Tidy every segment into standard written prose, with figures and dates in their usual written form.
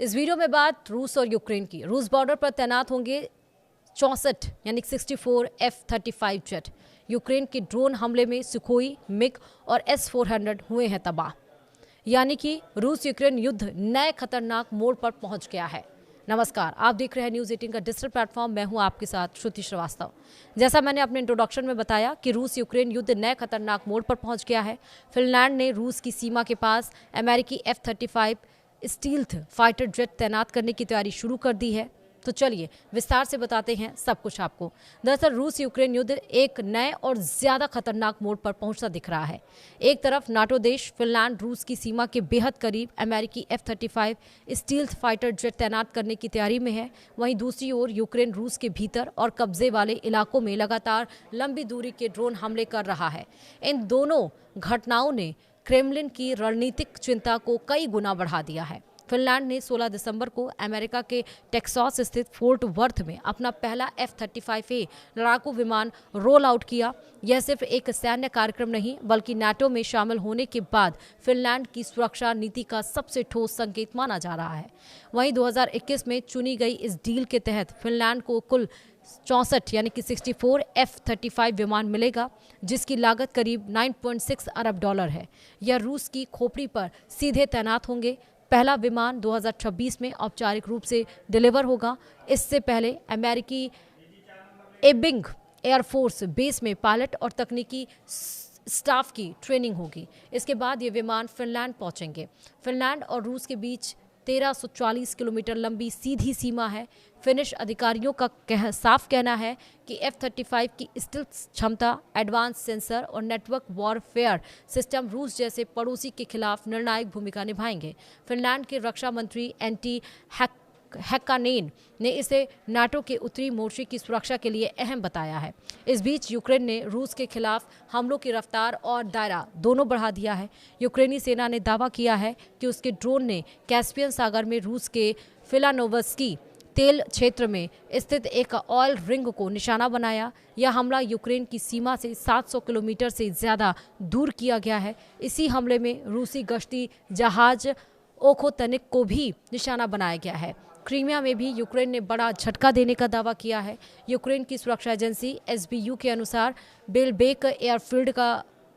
इस वीडियो में बात रूस और यूक्रेन की। रूस बॉर्डर पर तैनात होंगे 64 यानी 64 F-35 जेट। यूक्रेन के ड्रोन हमले में सुखोई, मिग और S-400 हुए हैं तबाह। यानी कि रूस यूक्रेन युद्ध नए खतरनाक मोड़ पर पहुंच गया है। नमस्कार, आप देख रहे हैं न्यूज़ 18 का डिजिटल प्लेटफॉर्म। मैं हूं आपके साथ श्रुति श्रीवास्तव। जैसा मैंने अपने इंट्रोडक्शन में बताया कि रूस यूक्रेन युद्ध नए खतरनाक मोड़ पर पहुंच गया है। फिनलैंड ने रूस की सीमा के पास अमेरिकी F-35 स्टील्थ फाइटर जेट तैनात करने की तैयारी शुरू कर दी है। तो चलिए विस्तार से बताते हैं सब कुछ आपको। दरअसल रूस यूक्रेन युद्ध एक नए और ज्यादा खतरनाक मोड़ पर पहुंचता दिख रहा है। एक तरफ नाटो देश फिनलैंड रूस की सीमा के बेहद करीब अमेरिकी F-35 स्टील्थ फाइटर जेट तैनात करने की तैयारी में है। वहीं दूसरी ओर यूक्रेन रूस के भीतर और कब्जे वाले इलाकों में लगातार लंबी दूरी के ड्रोन हमले कर रहा है। इन दोनों घटनाओं ने क्रेमलिन की रणनीतिक चिंता को कई गुना बढ़ा दिया है। फिनलैंड ने 16 दिसंबर को अमेरिका के टेक्सास स्थित फोर्ट वर्थ में अपना पहला F-35A लड़ाकू विमान रोल आउट किया। यह सिर्फ एक सैन्य कार्यक्रम नहीं बल्कि नाटो में शामिल होने के बाद फिनलैंड की सुरक्षा नीति का सबसे ठोस संकेत माना जा रहा है। वहीं 2021 में चुनी गई इस डील के तहत फिनलैंड को कुल 64 यानी कि 64 F-35 विमान मिलेगा, जिसकी लागत करीब 9.6 अरब डॉलर है। यह रूस की खोपड़ी पर सीधे तैनात होंगे। पहला विमान 2026 में औपचारिक रूप से डिलीवर होगा। इससे पहले अमेरिकी एबिंग एयरफोर्स बेस में पायलट और तकनीकी स्टाफ की ट्रेनिंग होगी। इसके बाद ये विमान फिनलैंड पहुंचेंगे। फिनलैंड और रूस के बीच 1340 किलोमीटर लंबी सीधी सीमा है। फिनिश अधिकारियों का साफ कहना है कि F-35 की स्टिल्थ क्षमता, एडवांस सेंसर और नेटवर्क वॉरफेयर सिस्टम रूस जैसे पड़ोसी के खिलाफ निर्णायक भूमिका निभाएंगे। फिनलैंड के रक्षा मंत्री एंटी हैक्कानेन ने इसे नाटो के उत्तरी मोर्चे की सुरक्षा के लिए अहम बताया है। इस बीच यूक्रेन ने रूस के खिलाफ हमलों की रफ्तार और दायरा दोनों बढ़ा दिया है। यूक्रेनी सेना ने दावा किया है कि उसके ड्रोन ने कैस्पियन सागर में रूस के फिलानोवस्की तेल क्षेत्र में स्थित एक ऑयल रिंग को निशाना बनाया। यह हमला यूक्रेन की सीमा से 700 किलोमीटर से ज्यादा दूर किया गया है। इसी हमले में रूसी गश्ती जहाज ओखोतनिक को भी निशाना बनाया गया है। क्रीमिया में भी यूक्रेन ने बड़ा झटका देने का दावा किया है। यूक्रेन की सुरक्षा एजेंसी SBU के अनुसार बेलबेक एयरफील्ड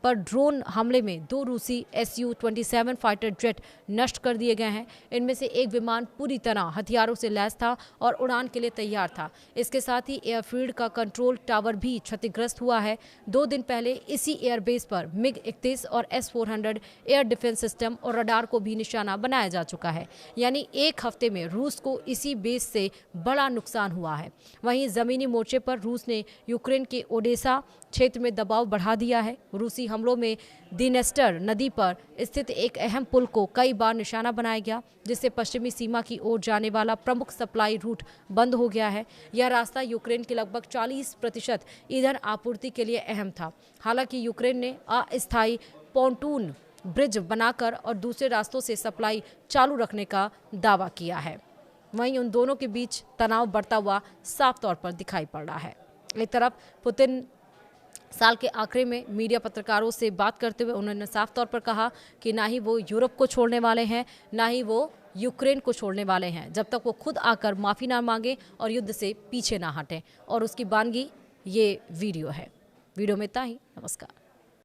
पर ड्रोन हमले में 2 रूसी Su-27 फाइटर जेट नष्ट कर दिए गए हैं। इनमें से एक विमान पूरी तरह हथियारों से लैस था और उड़ान के लिए तैयार था। इसके साथ ही एयरफील्ड का कंट्रोल टावर भी क्षतिग्रस्त हुआ है। 2 दिन पहले इसी एयरबेस पर MiG-31 और S-400 एयर डिफेंस सिस्टम और रडार को भी निशाना बनाया जा चुका है। यानी एक हफ्ते में रूस को इसी बेस से बड़ा नुकसान हुआ है। वहीं जमीनी मोर्चे पर रूस ने यूक्रेन के ओडेसा क्षेत्र में दबाव बढ़ा दिया है। रूसी हमलों में दिनेस्टर नदी पर स्थित एक अहम पुल को कई बार निशाना बनाया गया, जिससे पश्चिमी सीमा की ओर जाने वाला प्रमुख सप्लाई रूट बंद हो गया है। यह रास्ता यूक्रेन के लगभग 40% ईंधन आपूर्ति के लिए अहम था। हालांकि यूक्रेन ने अस्थायी पोंटून ब्रिज बनाकर और दूसरे रास्तों से सप्लाई चालू रखने का दावा किया है। वहीं उन दोनों के बीच तनाव बढ़ता हुआ साफ तौर पर दिखाई पड़ रहा है। एक तरफ पुतिन साल के आखिर में मीडिया पत्रकारों से बात करते हुए उन्होंने साफ तौर पर कहा कि ना ही वो यूरोप को छोड़ने वाले हैं, ना ही वो यूक्रेन को छोड़ने वाले हैं, जब तक वो खुद आकर माफ़ी ना मांगे और युद्ध से पीछे ना हटें। और उसकी बानगी ये वीडियो है। वीडियो में इतना ही। नमस्कार।